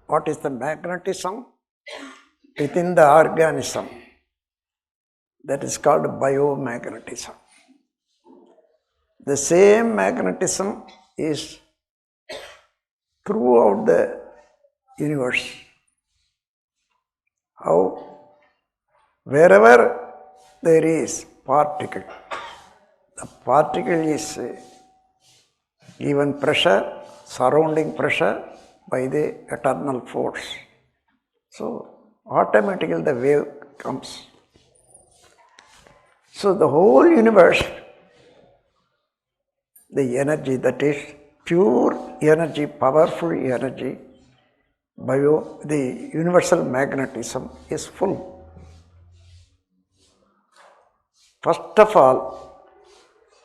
what is the magnetism within the organism. That is called biomagnetism. The same magnetism is throughout the universe. How? Wherever there is particle, the particle is given pressure, surrounding pressure by the eternal force. So automatically the wave comes. So the whole universe, the energy that is pure energy, powerful energy, the universal magnetism is full. First of all,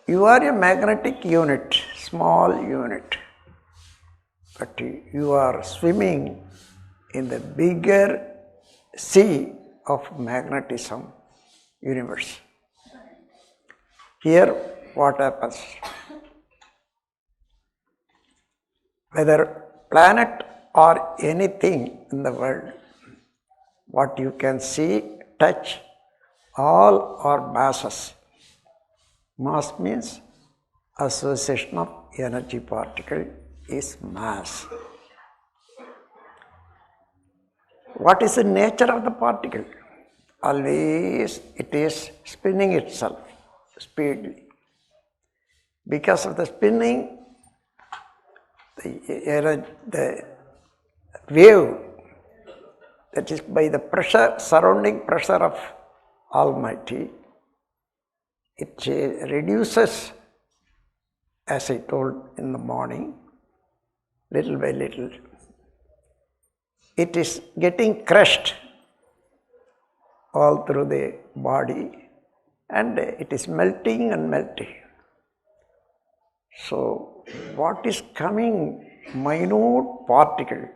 you are a magnetic unit, small unit, but you are swimming in the bigger sea of magnetism universe. Here what happens? Whether planet or anything in the world, what you can see, touch, all are masses. Mass means association of energy particle is mass. What is the nature of the particle? Always it is spinning itself speedily. Because of the spinning, the wave, that is by the pressure, surrounding pressure of Almighty, it reduces, as I told in the morning, little by little. It is getting crushed all through the body and it is melting and melting. So what is coming, minute particle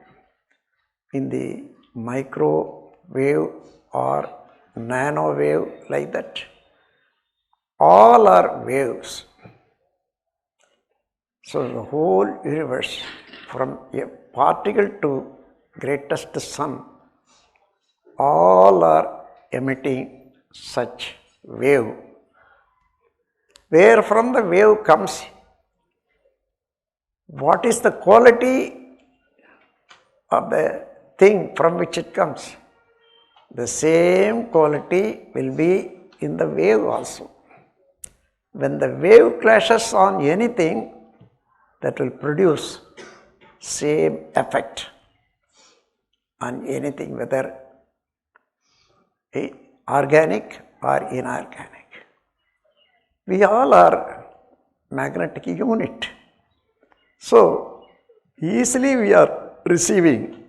in the microwave or nano wave like that, all are waves. So the whole universe, from a particle to greatest sun, all are emitting such wave. Where from the wave comes, what is the quality of the thing from which it comes? The same quality will be in the wave also. When the wave clashes on anything, that will produce same effect on anything, whether organic or inorganic. We all are magnetic unit. So easily we are receiving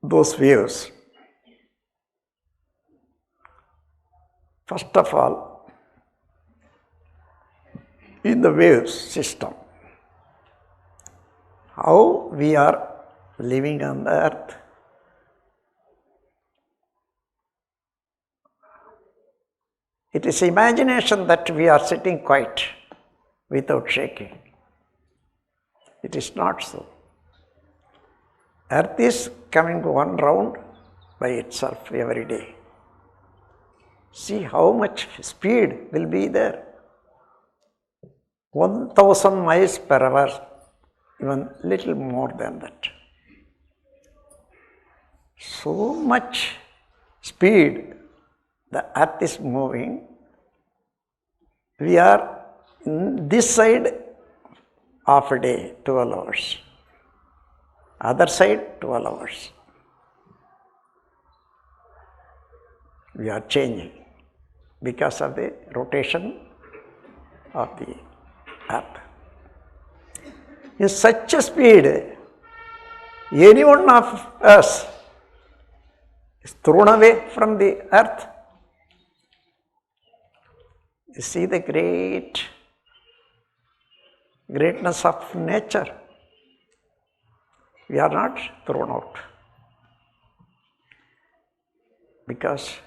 those waves. First of all, in the waves system, how we are living on the earth. It is imagination that we are sitting quiet without shaking. It is not so. Earth is coming one round by itself every day. See how much speed will be there. 1000 miles per hour, even little more than that. So much speed the earth is moving. We are in this side half a day, 12 hours. Other side, 12 hours. We are changing because of the rotation of the earth. In such a speed, any one of us is thrown away from the earth. You see the greatness of nature. We are not thrown out because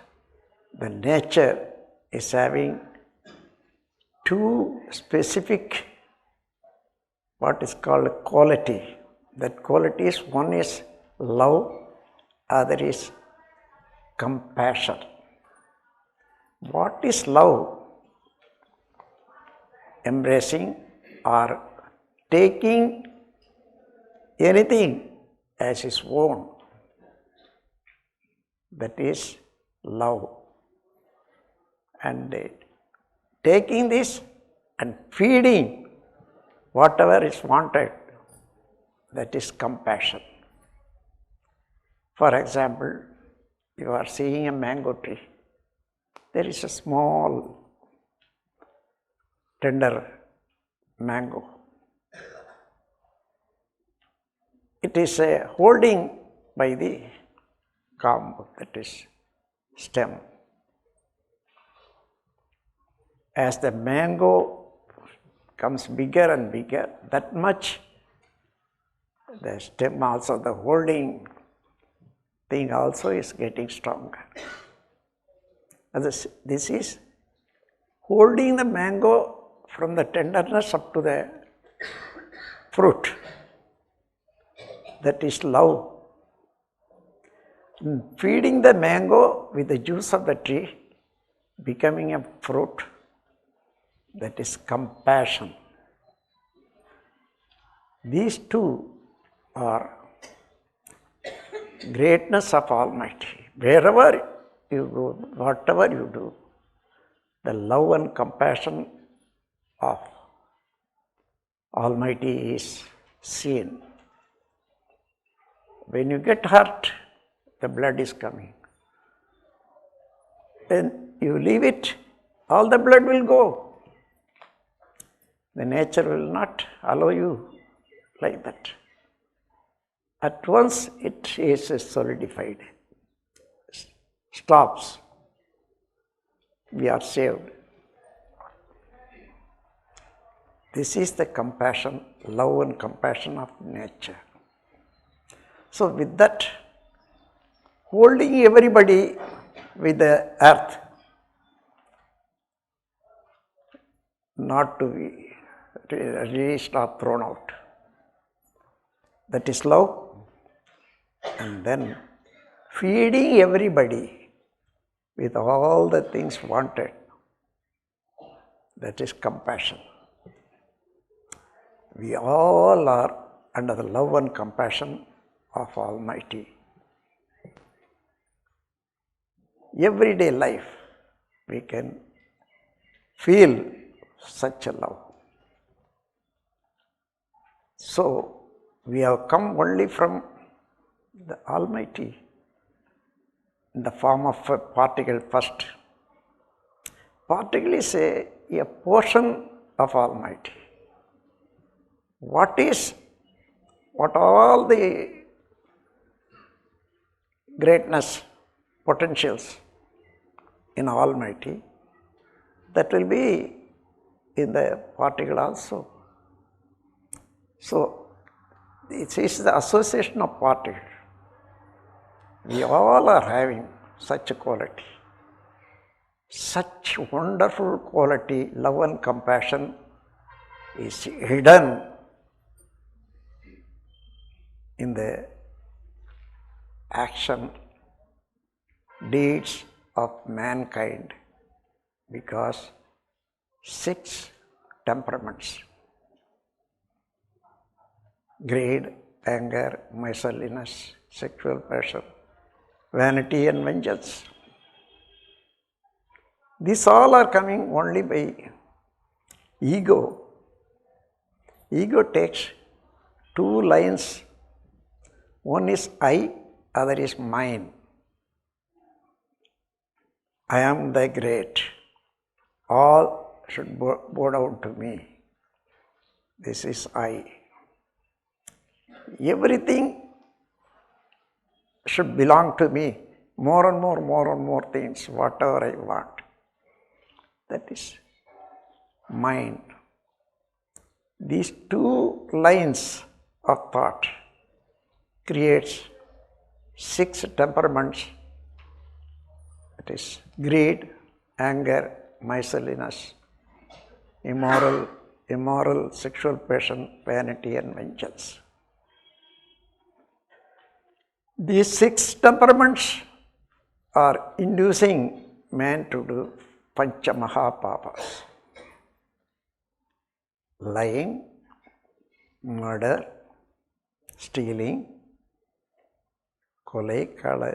the nature is having two specific, what is called quality, That qualities, one is love, other is compassion. What is love? Embracing or taking anything as his own. That is love. And taking this and feeding whatever is wanted, that is compassion. For example, you are seeing a mango tree. There is a small, tender mango. It is holding by the calm, that is stem. As the mango comes bigger and bigger, that much the stem also, the holding thing also is getting stronger. And this is holding the mango from the tenderness up to the fruit. That is love. Feeding the mango with the juice of the tree, becoming a fruit, that is compassion. These two are greatness of Almighty. Wherever you go, whatever you do, the love and compassion of Almighty is seen. When you get hurt, the blood is coming. When you leave it, all the blood will go. The nature will not allow you like that. At once it is solidified, stops. We are saved. This is the compassion, love and compassion of nature. So with that, holding everybody with the earth, not to be released or thrown out. That is love. And then feeding everybody with all the things wanted, that is compassion. We all are under the love and compassion of Almighty. Everyday life, we can feel such a love. So, we have come only from the Almighty in the form of a particle first. Particle is a portion of Almighty. What all the greatness, potentials in Almighty, that will be in the particle also. So, it is the association of particles. We all are having such a quality. Such wonderful quality, love and compassion, is hidden in the action, deeds of mankind, because 6 temperaments: greed, anger, miserliness, sexual passion, vanity and vengeance. These all are coming only by ego. Ego takes 2 lines. One is I, other is mine. I am the great. All should bow down to me. This is I. Everything should belong to me. More and more things, whatever I want. That is mine. These 2 lines of thought creates 6 temperaments. That is greed, anger, miserliness, immoral, sexual passion, vanity and vengeance. These 6 temperaments are inducing man to do Pancha Mahapapas: lying, murder, stealing, kolai, kala,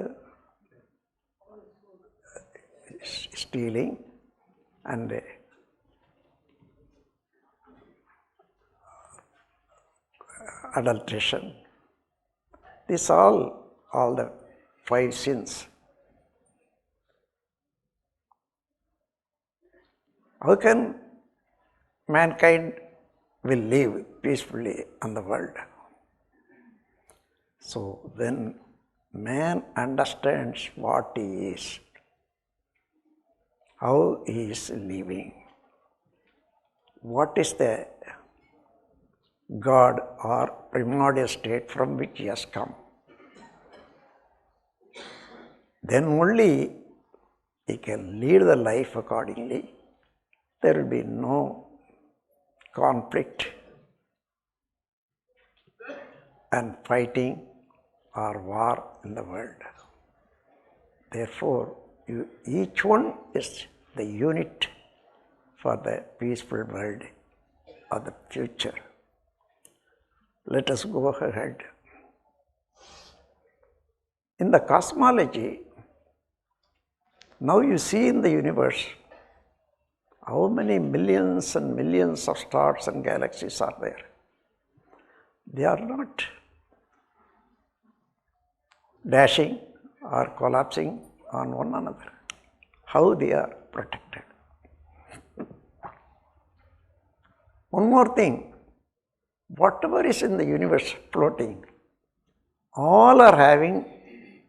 stealing, and adulteration. These all the 5 sins. How can mankind will live peacefully on the world? So when man understands what he is, how he is living, what is the God or primordial state from which he has come, then only he can lead the life accordingly. There will be no conflict and fighting or war in the world. Therefore, each one is the unit for the peaceful world of the future. Let us go ahead. In the cosmology, now you see in the universe how many millions and millions of stars and galaxies are there. They are not dashing or collapsing on one another. How they are protected. One more thing, whatever is in the universe floating, all are having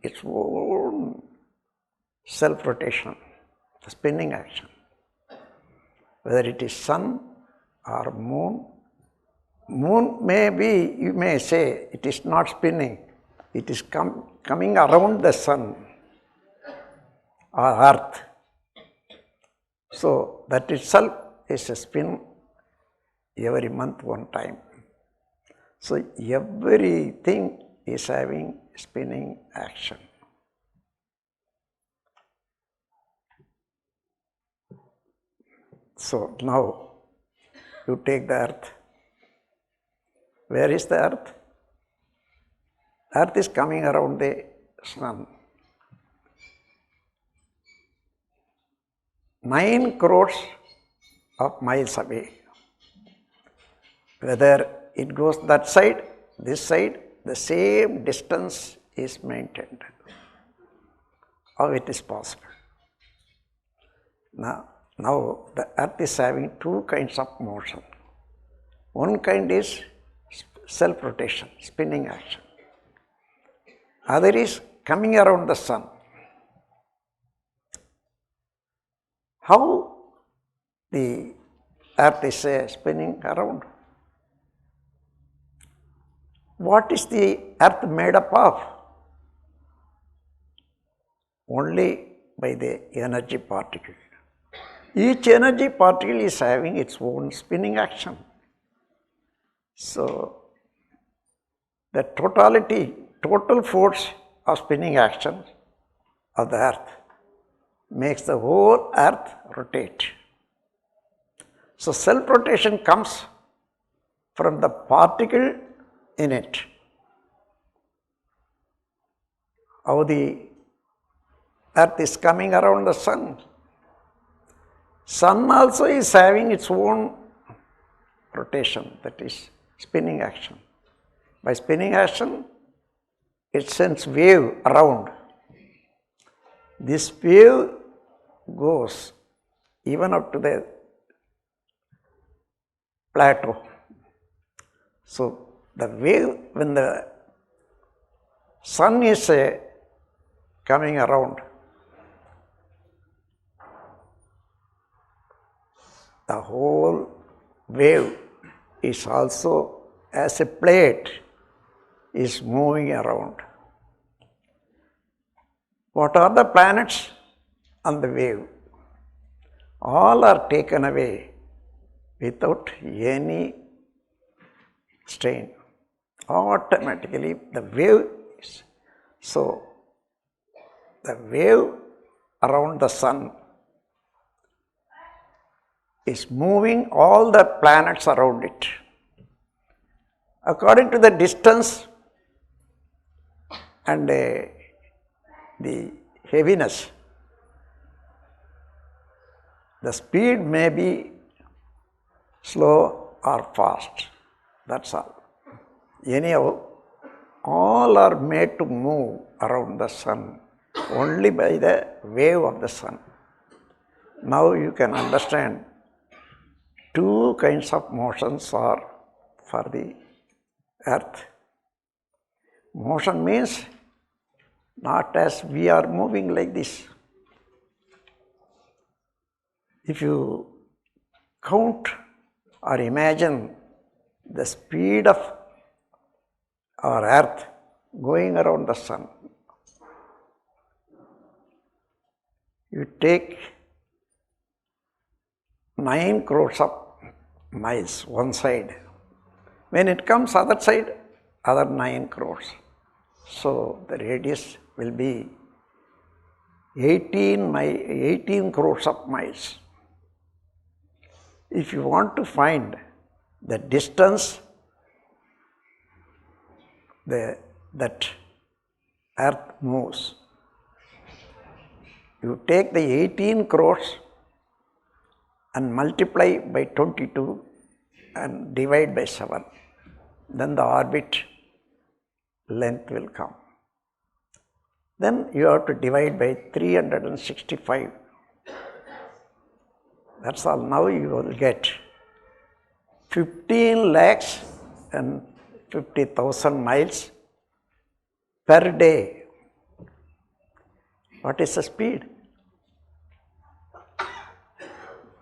its own self-rotation, spinning action. Whether it is sun or moon, moon may be, you may say, it is not spinning, it is coming around the sun or earth. So that itself is a spin every month one time. So everything is having spinning action. So now you take the earth. Where is the earth? Earth is coming around the sun. 9 crores of miles away. Whether it goes that side, this side, the same distance is maintained. How it is possible? Now the earth is having 2 kinds of motion. One kind is self-rotation, spinning action. Other is coming around the sun. How the earth is spinning around? What is the earth made up of? Only by the energy particle. Each energy particle is having its own spinning action. So, the total force of spinning action of the earth makes the whole earth rotate. So, self-rotation comes from the particle in it. How the earth is coming around the sun. Sun also is having its own rotation, that is spinning action. By spinning action, it sends wave around. This wave goes even up to the plateau. So the wave, when the sun is coming around, the whole wave is also, as a plate, is moving around. What are the planets on the wave? All are taken away without any strain. Automatically the wave is So, the wave around the sun is moving all the planets around it. According to the distance and the heaviness, the speed may be slow or fast, that's all. Anyhow, all are made to move around the sun only by the wave of the sun. Now you can understand two kinds of motions are for the earth. Motion means not as we are moving like this. If you count or imagine the speed of our earth going around the sun, you take 9 crores of miles one side. When it comes other side, other 9 crores. So the radius will be 18 crores of miles. If you want to find the distance that earth moves, you take the 18 crores and multiply by 22 and divide by 7. Then the orbit length will come. Then you have to divide by 365. That's all. Now you will get 15 lakhs and 50,000 miles per day. What is the speed?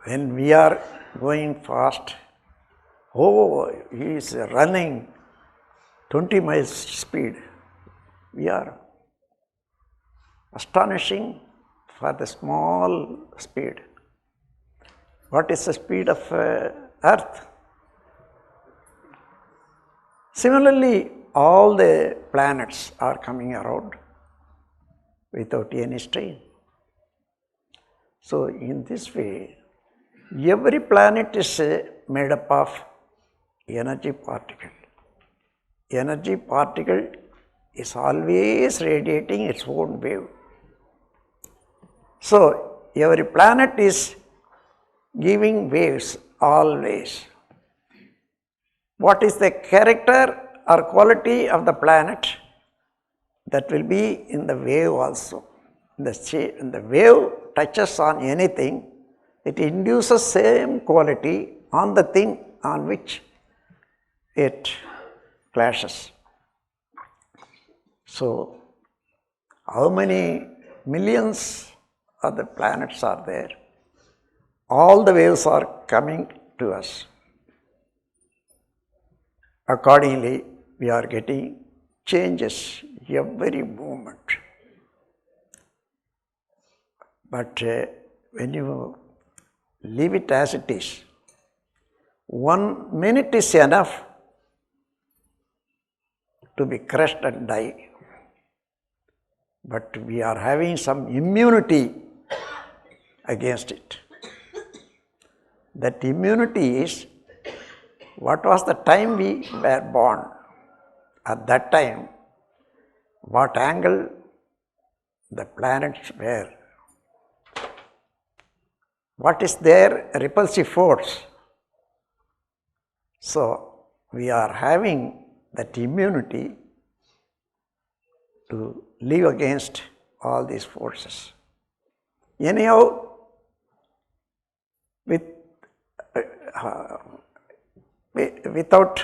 When we are going fast, oh, he is running 20 miles speed. We are astonishing for the small speed. What is the speed of earth? Similarly, all the planets are coming around without any strain. So in this way, every planet is made up of energy particle. Energy particle is always radiating its own wave. So every planet is giving waves always. What is the character or quality of the planet? That will be in the wave also. When the wave touches on anything, it induces same quality on the thing on which it clashes. So, how many millions of the planets are there? All the waves are coming to us. Accordingly, we are getting changes every moment. But when you leave it as it is, 1 minute is enough to be crushed and die. But we are having some immunity against it. That immunity is what was the time we were born. At that time, what angle the planets were. What is their repulsive force? So, we are having that immunity to live against all these forces. Anyhow, without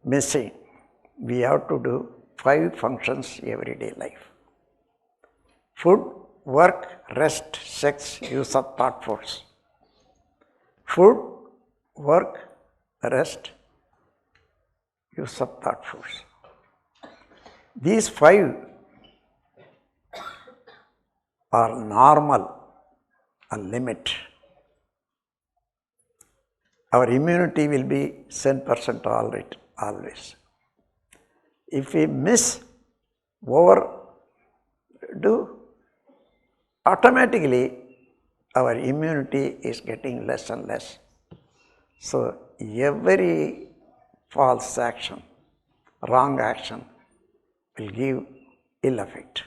missing, we have to do 5 functions everyday life. Food, work, rest, sex, use of thought force. Food, work, rest, use of thought force. These 5 are normal, a limit. Our immunity will be 10% always. If we miss, overdo, automatically our immunity is getting less and less. So every false action, wrong action will give ill effect.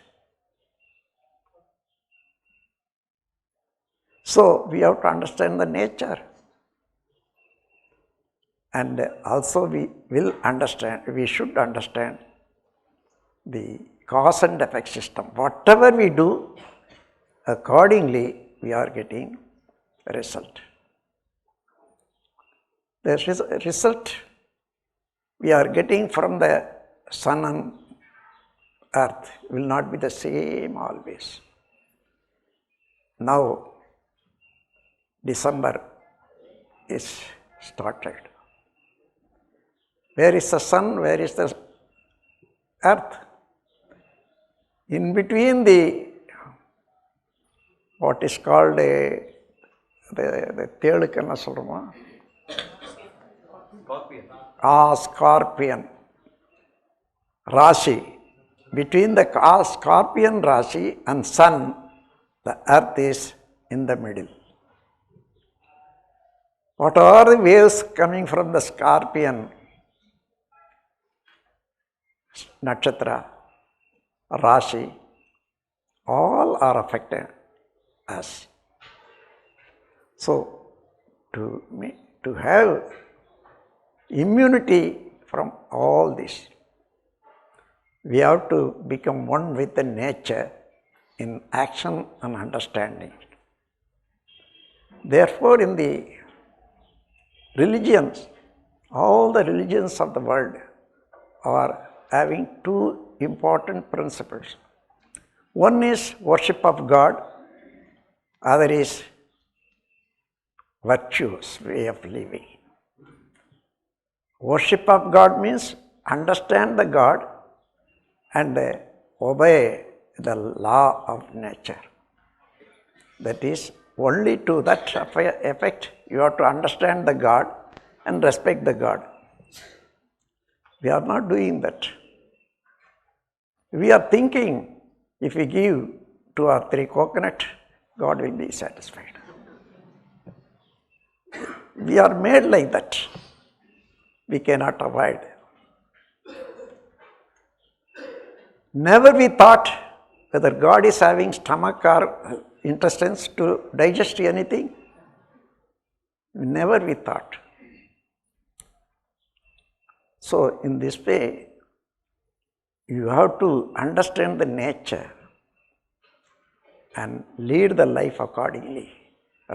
So we have to understand the nature. And also we should understand the cause and effect system. Whatever we do, accordingly we are getting a result. The result we are getting from the sun and earth will not be the same always. Now December is started. Where is the sun? Where is the earth? In between what is called the தேளுக்கு சொல்றோமா? Scorpion Rashi. Between the Scorpion Rashi and sun, the earth is in the middle. What are the waves coming from the Scorpion Nakshatra, Rashi, all are affected us. So, to have immunity from all this, we have to become one with the nature in action and understanding. Therefore, in the religions, all the religions of the world are having two important principles. One is worship of God, other is virtuous way of living. Worship of God means understand the God and obey the law of nature. That is, only to that effect you have to understand the God and respect the God. We are not doing that. We are thinking if we give 2 or 3 coconut, God will be satisfied. We are made like that. We cannot avoid. Never we thought whether God is having stomach or intestines to digest anything. Never we thought. So in this way, you have to understand the nature and lead the life accordingly,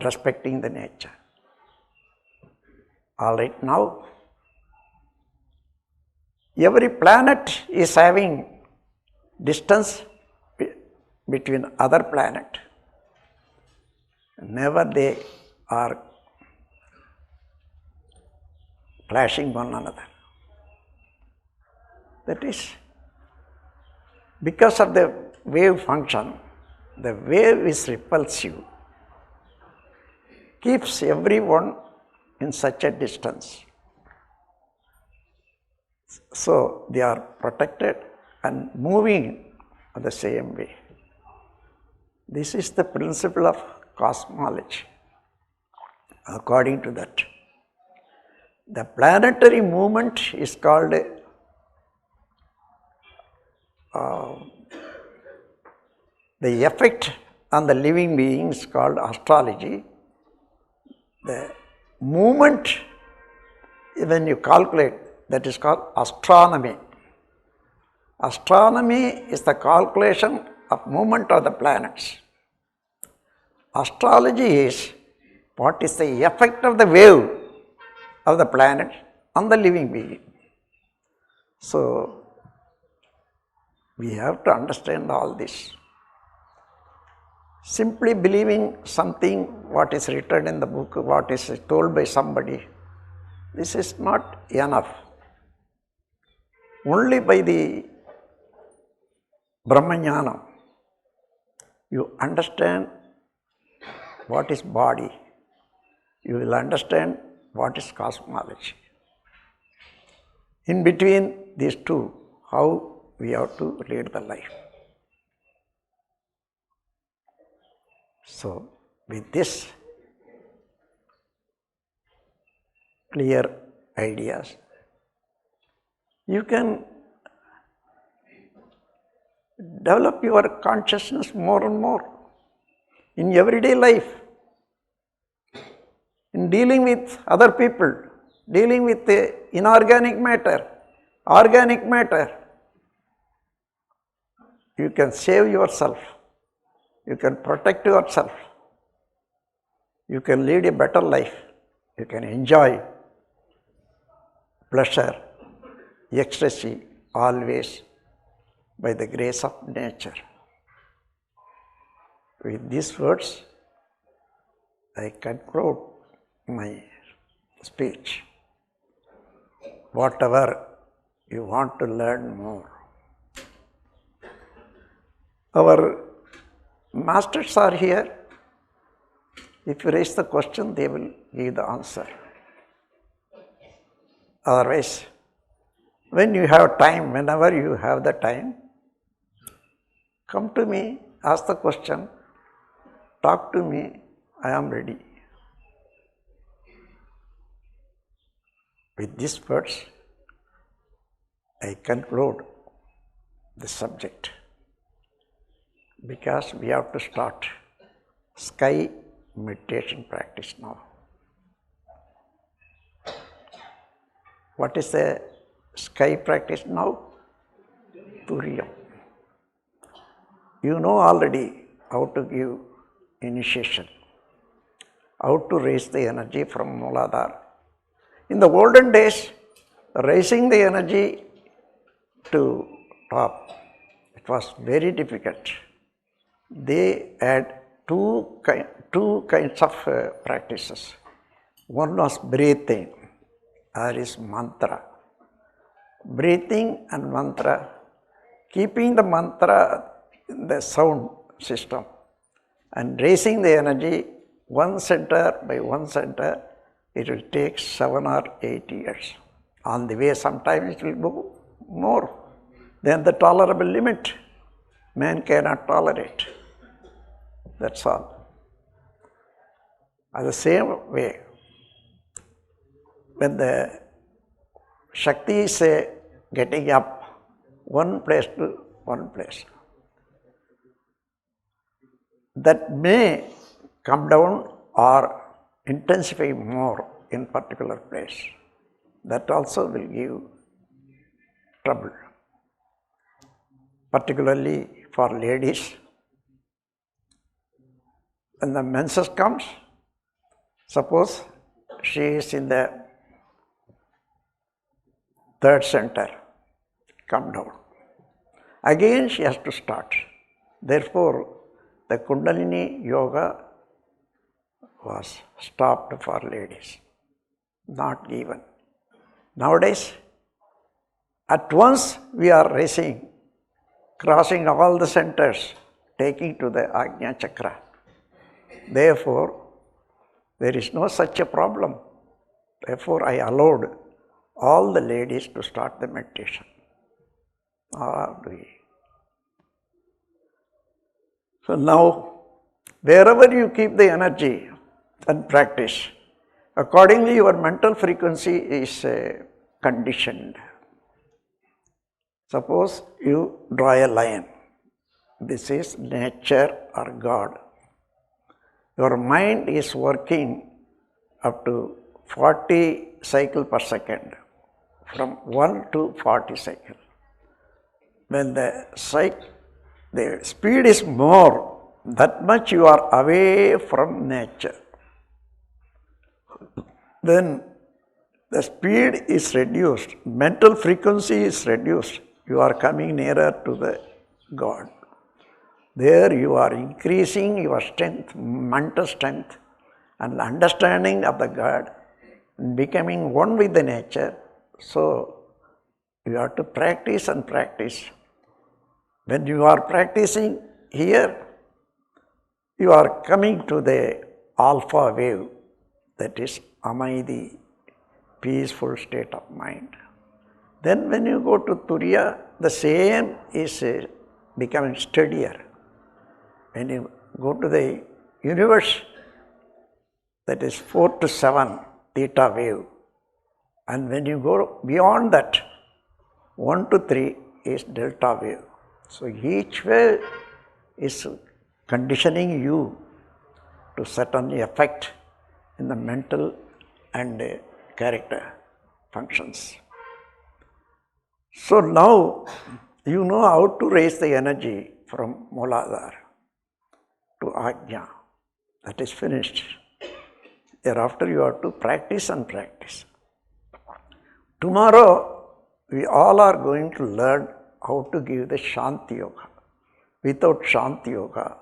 respecting the nature. All right, now every planet is having distance between other planet. Never they are clashing one another. That is, because of the wave function, the wave is repulsive, keeps everyone in such a distance. So they are protected and moving the same way. This is the principle of cosmology. According to that, the planetary movement is called the effect on the living beings called astrology. The movement, when you calculate, that is called astronomy. Astronomy is the calculation of movement of the planets. Astrology is what is the effect of the wave of the planet on the living being. So, we have to understand all this. Simply believing something, what is written in the book, what is told by somebody, this is not enough. Only by the Brahma Gnanam, you understand what is body, you will understand what is cosmology. In between these two, how we have to lead the life. So, with this clear ideas, you can develop your consciousness more and more in everyday life, in dealing with other people, dealing with the inorganic matter, organic matter. You can save yourself, you can protect yourself, you can lead a better life, you can enjoy pleasure, ecstasy, always by the grace of nature. With these words, I conclude my speech. Whatever you want to learn more, our masters are here. If you raise the question, they will give the answer. Otherwise, when you have time, whenever you have the time, come to me, ask the question, talk to me, I am ready. With these words, I conclude the subject, because we have to start sky meditation practice now. What is the sky practice now? Turiya. You know already how to give initiation, how to raise the energy from Mooladhara. In the olden days, raising the energy to top, it was very difficult. They had two kinds of practices. One was breathing, that is mantra. Breathing and mantra, keeping the mantra in the sound system and raising the energy one center by one center, it will take 7 or 8 years. On the way, sometimes it will go more than the tolerable limit. Man cannot tolerate. That's all. The same way, when the Shakti is getting up one place to one place, that may come down or intensify more in particular place. That also will give trouble, particularly for ladies. When the menses comes, suppose she is in the third center, come down. Again she has to start. Therefore, the Kundalini Yoga was stopped for ladies, not given. Nowadays, at once we are raising, crossing all the centers, taking to the Ajna Chakra. Therefore, there is no such a problem. Therefore, I allowed all the ladies to start the meditation. So now, wherever you keep the energy and practice, accordingly your mental frequency is conditioned. Suppose you draw a line. This is nature or God. Your mind is working up to 40 cycles per second, from 1 to 40 cycles. When the speed is more, that much you are away from nature. Then the speed is reduced, mental frequency is reduced, you are coming nearer to the God. There you are increasing your strength, mental strength and understanding of the God, becoming one with the nature. So you have to practice and practice. When you are practicing here, you are coming to the alpha wave, that is Amaidi, peaceful state of mind. Then when you go to Turiya, the same is becoming steadier. When you go to the universe, that is 4 to 7 theta wave. And when you go beyond that, 1 to 3 is delta wave. So each wave is conditioning you to certainly affect in the mental and character functions. So now you know how to raise the energy from Mooladhara to Ajna. That is finished. Thereafter you have to practice and practice. Tomorrow we all are going to learn how to give the Shanti Yoga. Without Shanti Yoga,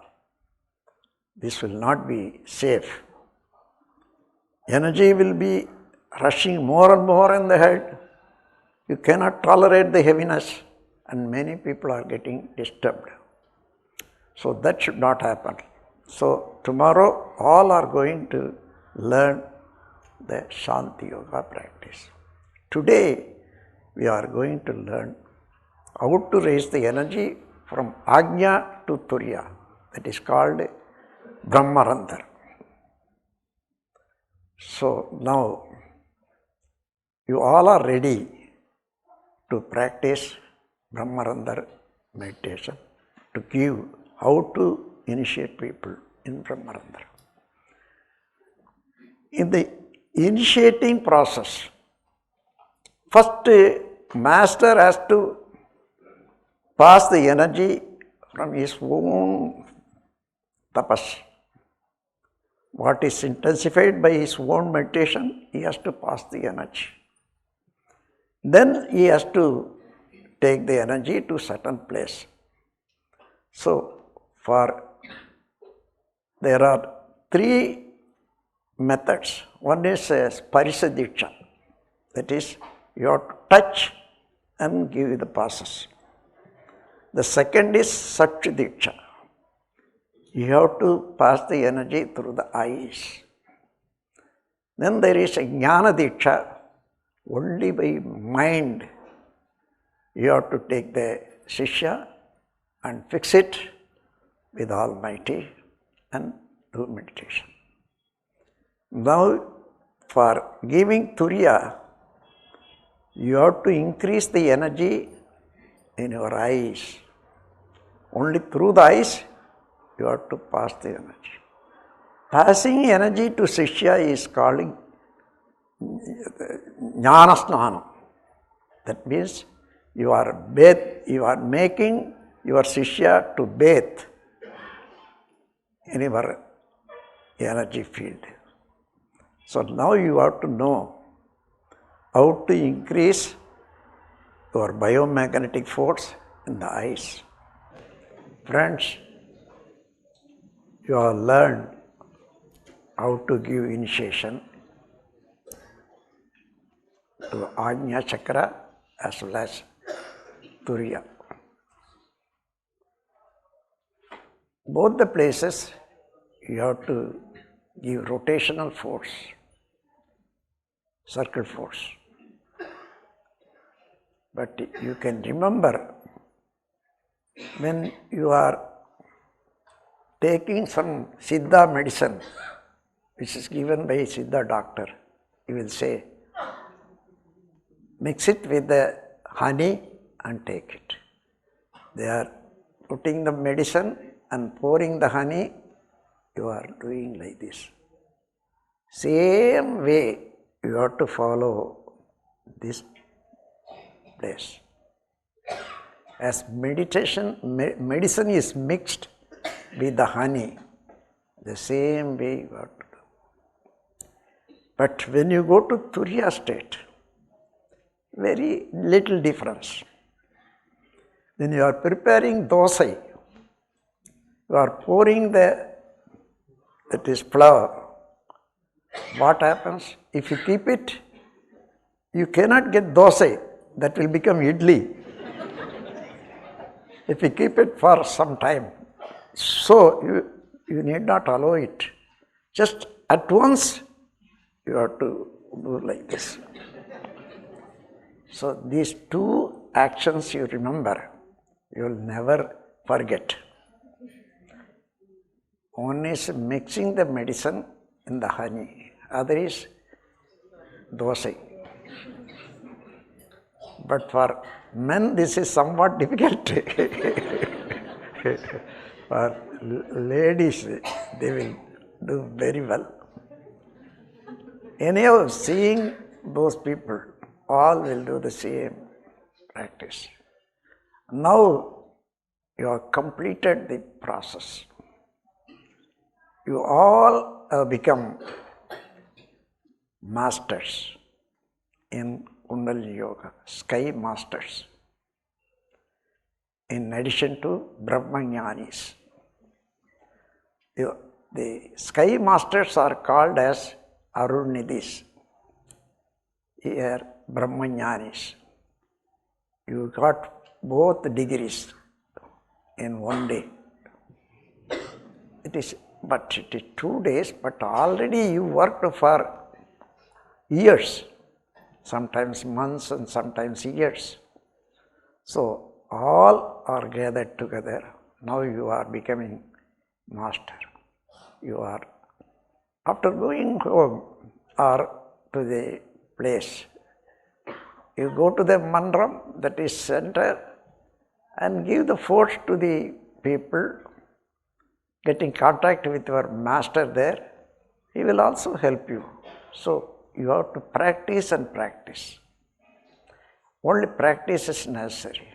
this will not be safe. Energy will be rushing more and more in the head. You cannot tolerate the heaviness, and many people are getting disturbed. So that should not happen. So tomorrow all are going to learn the Shanti Yoga practice. Today we are going to learn how to raise the energy from Ajna to Turiya. That is called Brahmarandhar. So now you all are ready to practice Brahmarandhar meditation, to give how to initiate people in Brahmarandhar. In the initiating process, first master has to pass the energy from his own tapas. What is intensified by his own meditation, he has to pass the energy. Then he has to take the energy to certain place. So, there are 3 methods. One is Parisadiksha. That is, you have to touch and give the passes. The second is Sakshi-diksha. You have to pass the energy through the eyes. Then there is a Jnana-diksha. Only by mind you have to take the Shishya and fix it with Almighty and do meditation. Now for giving Turiya, you have to increase the energy in your eyes. Only through the eyes you have to pass the energy. Passing energy to Shishya is calling Jnana Snanam. That means you are making your Shishya to bathe in your energy field. So now you have to know how to increase your biomagnetic force in the eyes. Friends, you have learned how to give initiation to Ajna Chakra as well as Turiya. Both the places you have to give rotational force, circle force. But you can remember, when you are taking some Siddha medicine, which is given by a Siddha doctor, he will say, mix it with the honey and take it. They are putting the medicine and pouring the honey, you are doing like this. Same way you have to follow this place. As medicine is mixed with the honey, the same way you have to do. But when you go to Turiya state, very little difference. When you are preparing dosai, you are pouring that is flour. What happens? If you keep it, you cannot get dosai. That will become idli. If you keep it for some time. So you need not allow it. Just at once you have to do like this. So these 2 actions you remember, you will never forget. One is mixing the medicine in the honey, other is dosai. But for men, this is somewhat difficult. For ladies, they will do very well. Anyhow, seeing those people, all will do the same practice. Now, you have completed the process. You all have become masters in Kundalini Yoga, sky masters, in addition to Brahma Gnanis. The sky masters are called as Arunidhis. Here, Brahma Gnanis. You got both degrees in one day. It is 2 days, but already you worked for years, sometimes months and sometimes years. So, all are gathered together. Now you are becoming master. You are, after going home or to the place, you go to the mandram, that is center, and give the force to the people, getting contact with your master there. He will also help you. So, you have to practice and practice. Only practice is necessary.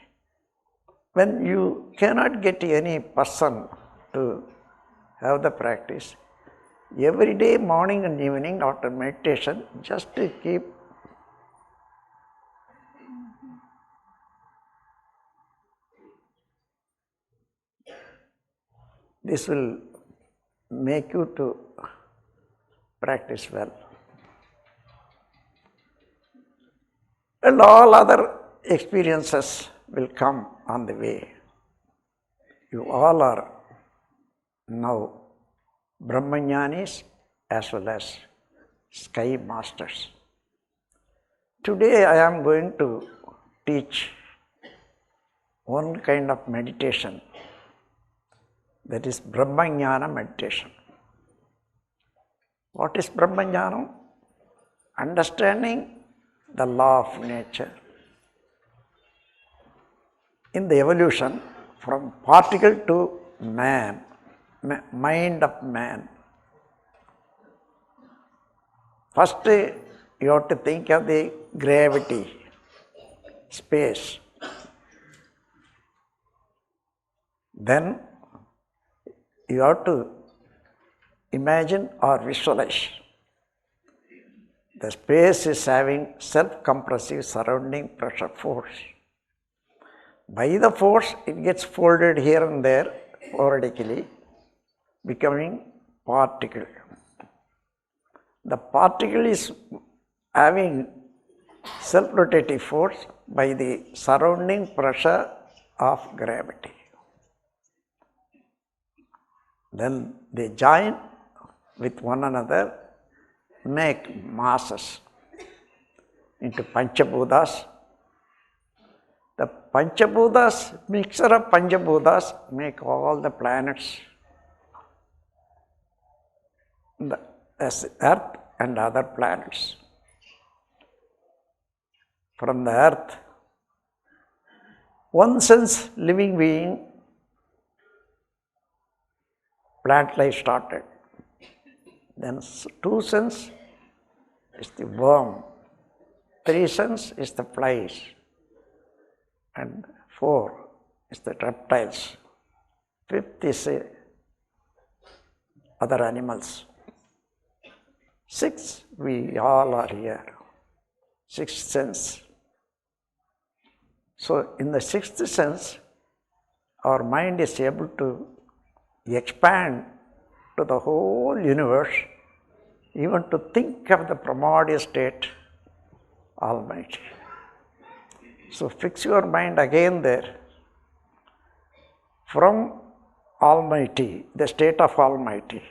When you cannot get any person to have the practice, every day, morning and evening, after meditation, just to keep this will make you to practice well. And all other experiences will come on the way. You all are now Brahmajnanis as well as sky masters. Today I am going to teach one kind of meditation, that is Brahma Gnanam meditation. What is Brahma Gnanam? Understanding the law of nature. In the evolution from particle to man, mind of man, first you have to think of the gravity, space. Then you have to imagine or visualize. The space is having self-compressive surrounding pressure force. By the force, it gets folded here and there vertically, becoming particle. The particle is having self-rotative force by the surrounding pressure of gravity. Then they join with one another, make masses into Panchabhutas. The Panchabhutas, mixture of Panchabhutas, make all the planets, as Earth and other planets. From the Earth, one sense living being, plant life started. Then 2 cents is the worm, 3 cents is the flies, and 4 is the reptiles, 5th is other animals. 6, we all are here, 6th sense. So, in the 6th sense, our mind is able to expand to the whole universe, even to think of the primordial state, Almighty. So, fix your mind again there. From Almighty, the state of Almighty,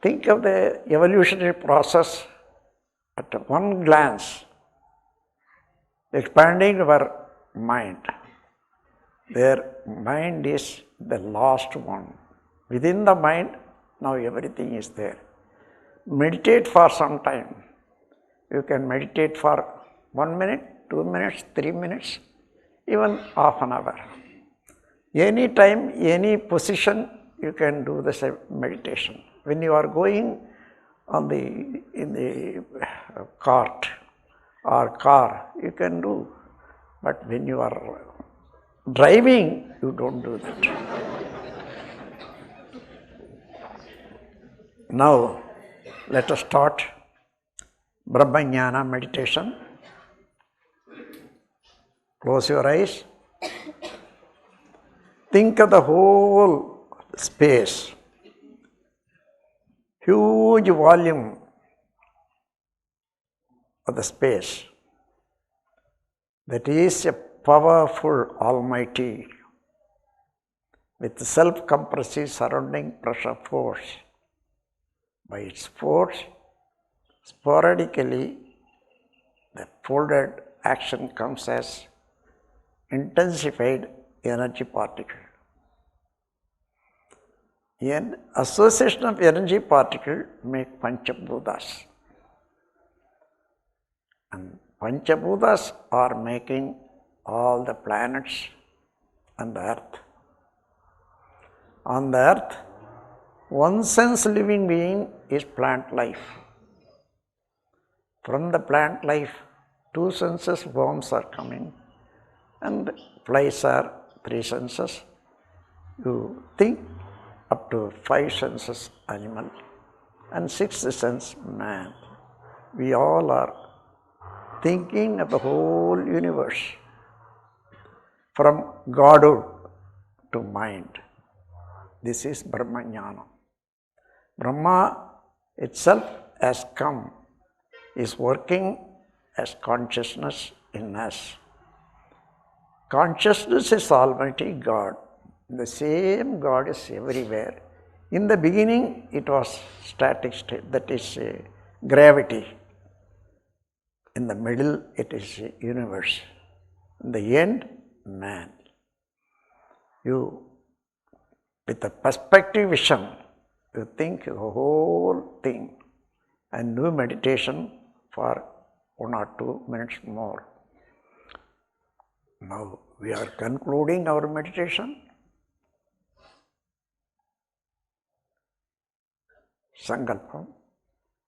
think of the evolutionary process at one glance, expanding our mind. Their mind is the last one. Within the mind, now everything is there. Meditate for some time. You can meditate for 1 minute, 2 minutes, 3 minutes, even half an hour. Any time, any position, you can do the meditation. When you are going in the cart or car, you can do. But when you are driving, you don't do that. Now, let us start Brahma Gnanam meditation. Close your eyes. Think of the whole space, huge volume of the space. That is a powerful Almighty with self-compressive surrounding pressure force. By its force, sporadically, the folded action comes as intensified energy particle. An association of energy particle make Panchabhutas. And Panchabhutas are making all the planets and the earth. On the earth, one sense living being is plant life. From the plant life, 2 senses worms are coming, and flies are 3 senses. You think up to 5 senses animal, and 6th sense man. We all are thinking of the whole universe, from Godhood to mind. This is Brahma Gnanam. Brahma itself has come, is working as consciousness in us. Consciousness is Almighty God. The same God is everywhere. In the beginning, it was static state, that is gravity. In the middle, it is universe. In the end, man. You, with a perspective vision, you think the whole thing and do meditation for 1 or 2 minutes more. Now we are concluding our meditation. Sankalpam.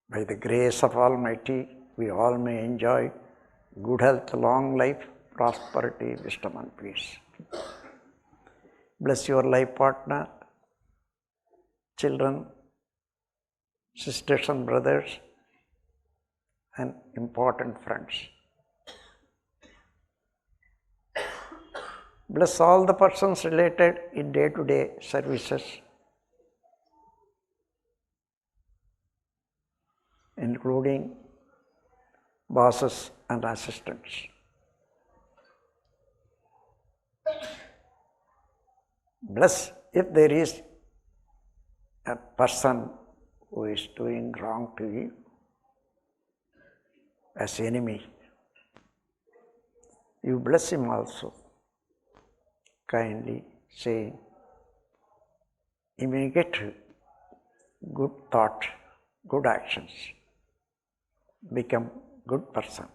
By the grace of Almighty, we all may enjoy good health, long life, prosperity, wisdom and peace. Bless your life partner, children, sisters and brothers, and important friends. Bless all the persons related in day-to-day services, including bosses and assistants. Bless if there is a person who is doing wrong to you as enemy. You bless him also, kindly saying, he may get good thought, good actions, become good person.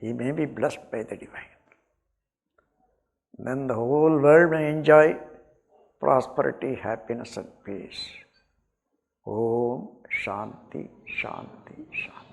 He may be blessed by the divine. Then the whole world may enjoy prosperity, happiness and peace. Om Shanti, Shanti, Shanti.